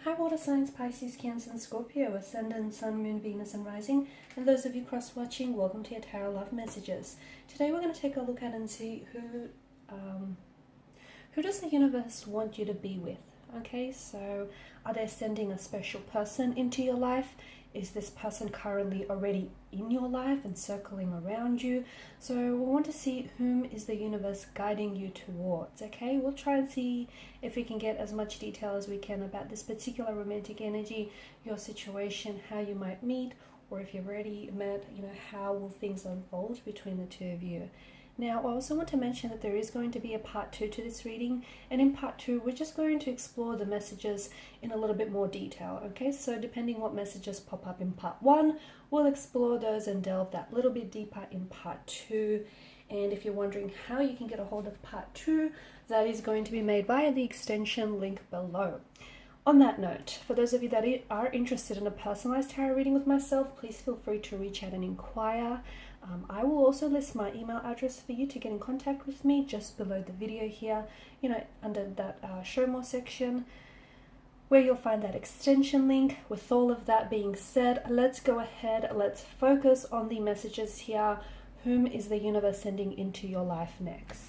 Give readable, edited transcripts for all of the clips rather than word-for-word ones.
Hi water signs, Pisces, Cancer and Scorpio, Ascendant, Sun, Moon, Venus and Rising. And those of you cross-watching, welcome to your Tarot Love Messages. Today we're going to take a look at and see who does the universe want you to be with? Okay, so are they sending a special person into your life? Is this person currently already in your life and circling around you? So we want to see whom is the universe guiding you towards, okay? We'll try and see if we can get as much detail as we can about this particular romantic energy, your situation, how you might meet, or if you've already met, how will things unfold between the two of you. Now, I also want to mention that there is going to be a part 2 to this reading, and in part 2 we're just going to explore the messages in a little bit more detail, okay? So depending what messages pop up in part 1, we'll explore those and delve that little bit deeper in part 2. And if you're wondering how you can get a hold of part 2, that is going to be made via the extension link below. On that note, for those of you that are interested in a personalized tarot reading with myself, please feel free to reach out and inquire. I will also list my email address for you to get in contact with me just below the video here, under that show more section, where you'll find that extension link. With all of that being said, let's go ahead, let's focus on the messages here. Whom is the universe sending into your life next?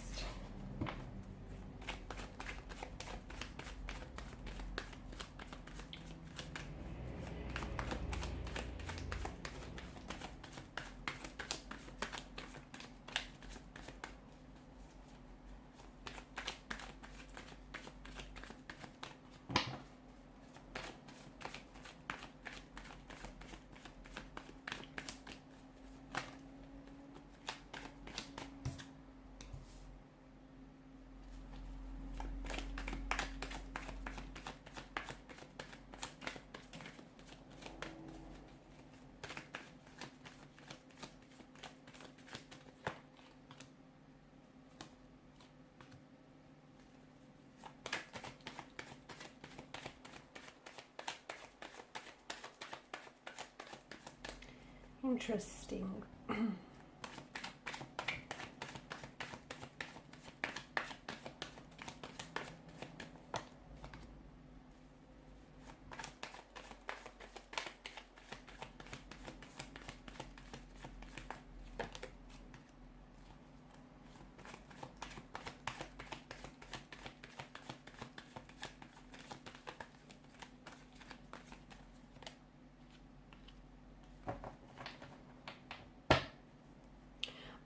Interesting.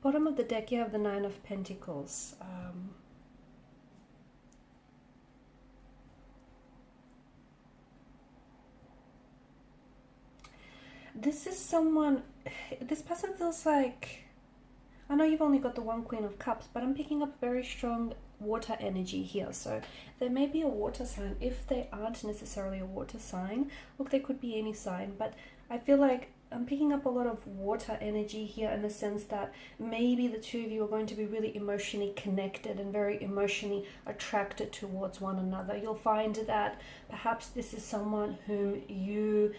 Bottom of the deck, you have the Nine of Pentacles. This is someone, this person feels like, I know you've only got the one Queen of Cups, but I'm picking up very strong water energy here. So there may be a water sign. If they aren't necessarily a water sign, look, they could be any sign, but I feel like I'm picking up a lot of water energy here, in the sense that maybe the two of you are going to be really emotionally connected and very emotionally attracted towards one another. You'll find that perhaps this is someone whom you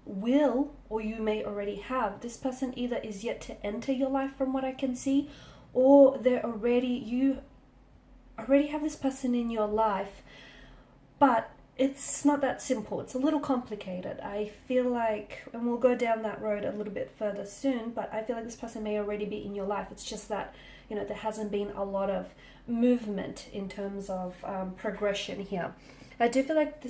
will, or you may already have. This person either is yet to enter your life from what I can see, or you already have this person in your life, but it's not that simple. It's a little complicated. I feel like, and we'll go down that road a little bit further soon, but I feel like this person may already be in your life. It's just that, there hasn't been a lot of movement in terms of progression here. I do feel like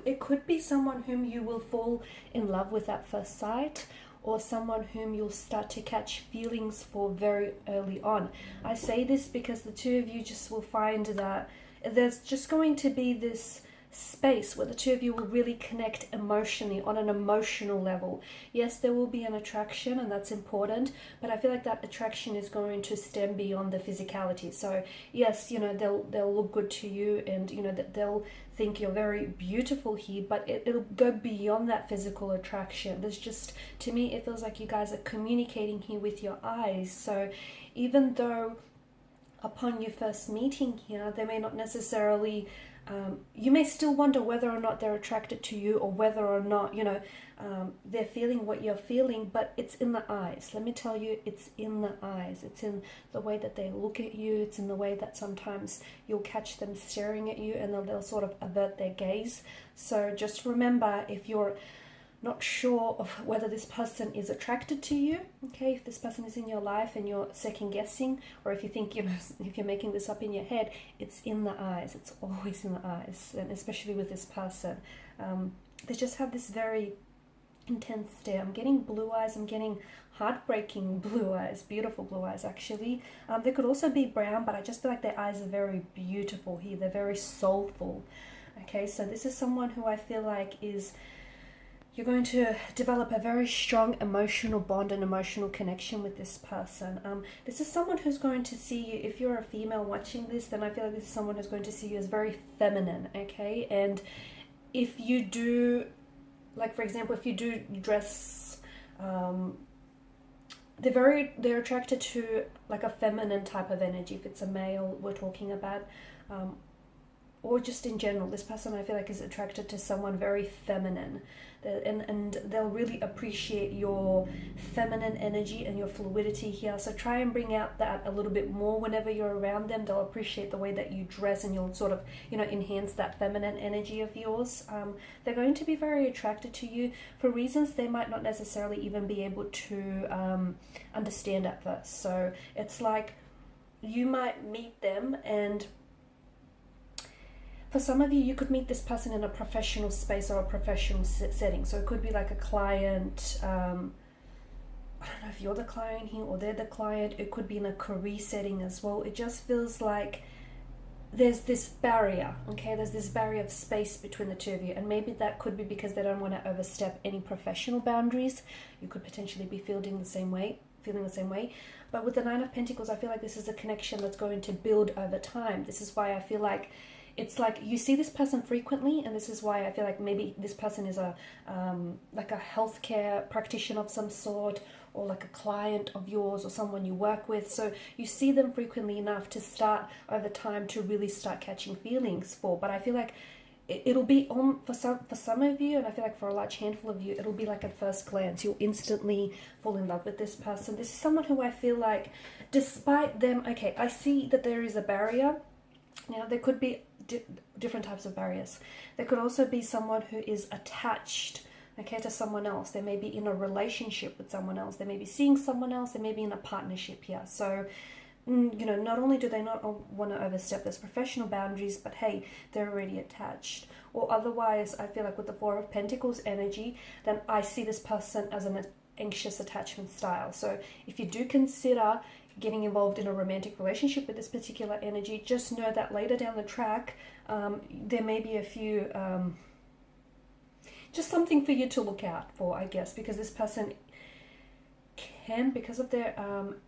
it could be someone whom you will fall in love with at first sight, or someone whom you'll start to catch feelings for very early on. I say this because the two of you just will find that there's just going to be this space where the two of you will really connect emotionally, on an emotional level. Yes, there will be an attraction, and that's important, but I feel like that attraction is going to stem beyond the physicality. So yes, they'll look good to you, and that they'll think you're very beautiful here, but it'll go beyond that physical attraction. There's just, to me, it feels like you guys are communicating here with your eyes. So even though upon you first meeting here, they may not necessarily You may still wonder whether or not they're attracted to you, or whether or not, you know, they're feeling what you're feeling, but it's in the eyes. Let me tell you, it's in the eyes. It's in the way that they look at you. It's in the way that sometimes you'll catch them staring at you and they'll sort of avert their gaze. So just remember, if you're not sure of whether this person is attracted to you, okay, if this person is in your life and you're second guessing, or if you think, you know, if you're making this up in your head, it's in the eyes. It's always in the eyes, and especially with this person. They just have this very intense stare. I'm getting blue eyes. I'm getting heartbreaking blue eyes, beautiful blue eyes actually. They could also be brown, but I just feel like their eyes are very beautiful here. They're very soulful. Okay, so this is someone who I feel like is, you're going to develop a very strong emotional bond and emotional connection with this person. This is someone who's going to see you, if you're a female watching this, then I feel like this is someone who's going to see you as very feminine, okay? And if you do, like for example, if you do dress, they're attracted to like a feminine type of energy, if it's a male we're talking about, or just in general, this person I feel like is attracted to someone very feminine, and they'll really appreciate your feminine energy and your fluidity here. So try and bring out that a little bit more whenever you're around them. They'll appreciate the way that you dress, and you'll sort of, you know, enhance that feminine energy of yours. They're going to be very attracted to you for reasons they might not necessarily even be able to understand at first. So it's like you might meet them, and for some of you, you could meet this person in a professional space or a professional setting. So it could be like a client, I don't know if you're the client here or they're the client. It could be in a career setting as well. It just feels like there's this barrier, okay? There's this barrier of space between the two of you. And maybe that could be because they don't want to overstep any professional boundaries. You could potentially be feeling the same way. But with the Nine of Pentacles, I feel like this is a connection that's going to build over time. This is why I feel like it's like you see this person frequently, and this is why I feel like maybe this person is a like a healthcare practitioner of some sort, or like a client of yours or someone you work with. So you see them frequently enough to start over time to really start catching feelings for. But I feel like it'll be on for some of you, and I feel like for a large handful of you, it'll be like at first glance. You'll instantly fall in love with this person. This is someone who I feel like, despite them, okay, I see that there is a barrier. Now, there could be different types of barriers. There could also be someone who is attached, okay, to someone else. They may be in a relationship with someone else. They may be seeing someone else. They may be in a partnership here. So, you know, not only do they not want to overstep those professional boundaries, but hey, they're already attached. Or otherwise, I feel like with the Four of Pentacles energy, then I see this person as an anxious attachment style. So if you do consider getting involved in a romantic relationship with this particular energy, just know that later down the track, there may be a few, just something for you to look out for, I guess, because this person can, because of their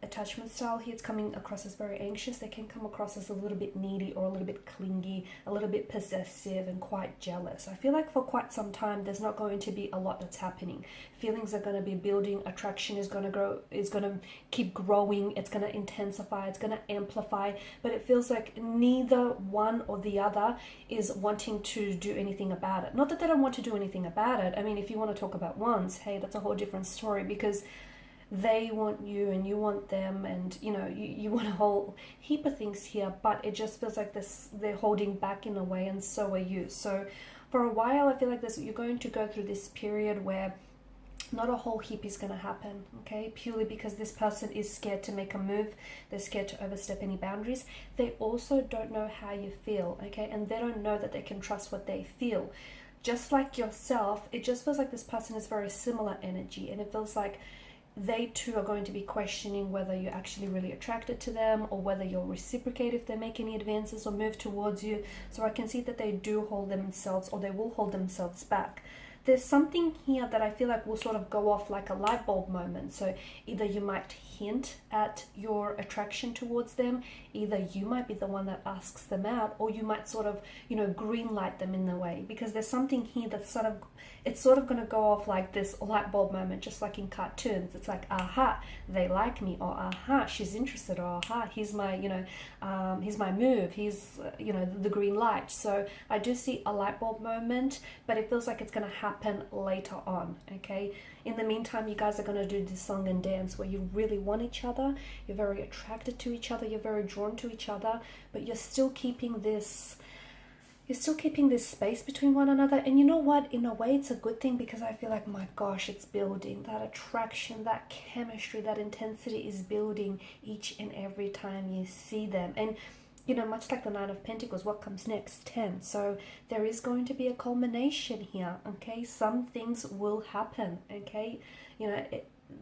attachment style here, it's coming across as very anxious. They can come across as a little bit needy or a little bit clingy, a little bit possessive and quite jealous. I feel like for quite some time there's not going to be a lot that's happening. Feelings are going to be building, attraction is going to grow, is going to keep growing, it's going to intensify, it's going to amplify, but it feels like neither one or the other is wanting to do anything about it. Not that they don't want to do anything about it. I mean, if you want to talk about ones, hey, that's a whole different story, because they want you and you want them, and you know, you want a whole heap of things here, but it just feels like this, they're holding back in a way, and so are you. So for a while, I feel like this, you're going to go through this period where not a whole heap is going to happen, okay, purely because this person is scared to make a move. They're scared to overstep any boundaries. They also don't know how you feel, okay, and they don't know that they can trust what they feel. Just like yourself, it just feels like this person is very similar energy, and it feels like they too are going to be questioning whether you're actually really attracted to them, or whether you'll reciprocate if they make any advances or move towards you. So I can see that they do hold themselves, or they will hold themselves back. there's something here that I feel like will sort of go off like a light bulb moment. So either you might hint at your attraction towards them, either you might be the one that asks them out, or you might sort of, you know, green light them in the way, because there's something here that's sort of, it's sort of going to go off like this light bulb moment, just like in cartoons. It's like, aha, they like me, or aha, she's interested, or aha, here's my, you know, here's my move, here's, you know, the green light. So I do see a light bulb moment, but it feels like it's going to happen later on, okay? In the meantime, you guys are going to do this song and dance where you really want each other, you're very attracted to each other, you're very drawn to each other, but you're still keeping this space between one another. And you know what, in a way it's a good thing, because I feel like, my gosh, it's building. That attraction, that chemistry, that intensity is building each and every time you see them. And you know, much like the Nine of Pentacles, what comes next? 10. So there is going to be a culmination here, okay? Some things will happen, okay? You know,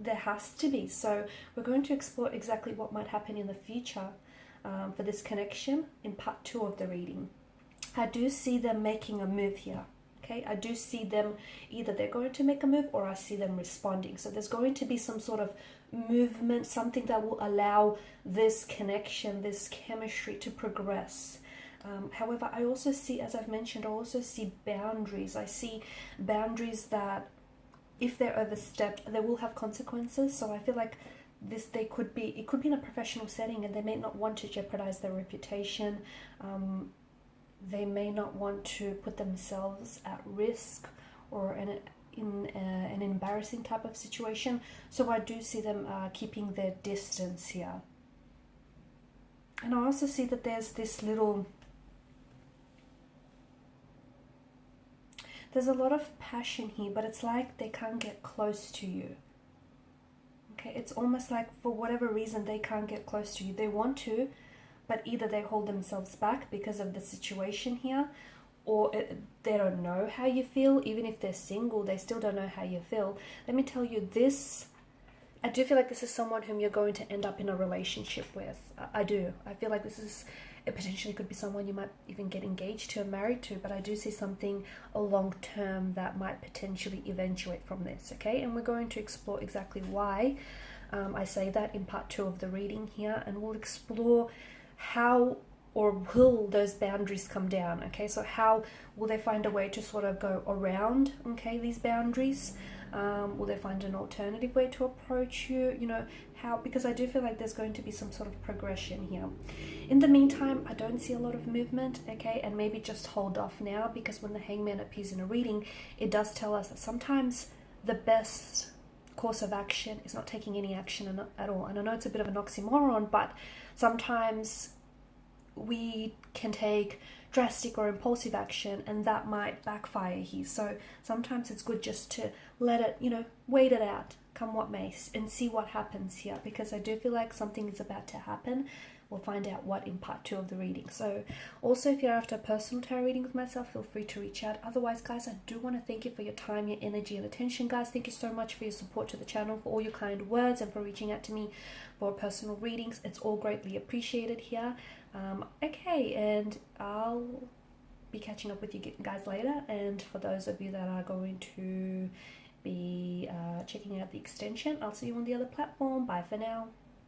there has to be. So we're going to explore exactly what might happen in the future for this connection in part 2 of the reading. I do see them making a move here, okay? I do see them, either they're going to make a move, or I see them responding. So there's going to be some sort of movement, something that will allow this connection, this chemistry to progress. However, I also see, as I've mentioned, I also see boundaries. I see boundaries that, if they're overstepped, they will have consequences. So I feel like it could be in a professional setting, and they may not want to jeopardize their reputation. They may not want to put themselves at risk, or in an embarrassing type of situation. So I do see them keeping their distance here. And I also see that there's a lot of passion here, but it's like they can't get close to you. Okay, it's almost like for whatever reason they can't get close to you. They want to, but either they hold themselves back because of the situation here, or they don't know how you feel. Even if they're single, they still don't know how you feel. Let me tell you this, I do feel like this is someone whom you're going to end up in a relationship with. I do. I feel like it potentially could be someone you might even get engaged to or married to, but I do see something long term that might potentially eventuate from this, okay? And we're going to explore exactly why I say that in part 2 of the reading here, and we'll explore how or will those boundaries come down, okay? So how will they find a way to sort of go around, okay, these boundaries? Will they find an alternative way to approach you? You know, how, because I do feel like there's going to be some sort of progression here. In the meantime, I don't see a lot of movement, okay? And maybe just hold off now, because when the Hangman appears in a reading, it does tell us that sometimes the best course of action is not taking any action at all. And I know it's a bit of an oxymoron, but sometimes we can take drastic or impulsive action, and that might backfire here. So sometimes it's good just to let it, you know, wait it out, come what may, and see what happens here, because I do feel like something is about to happen. We'll find out what in part 2 of the reading. So also, if you're after a personal tarot reading with myself, feel free to reach out. Otherwise, guys, I do want to thank you for your time, your energy, and attention. Guys, thank you so much for your support to the channel, for all your kind words, and for reaching out to me for personal readings. It's all greatly appreciated here. Okay, and I'll be catching up with you guys later. And for those of you that are going to be checking out the extension, I'll see you on the other platform. Bye for now.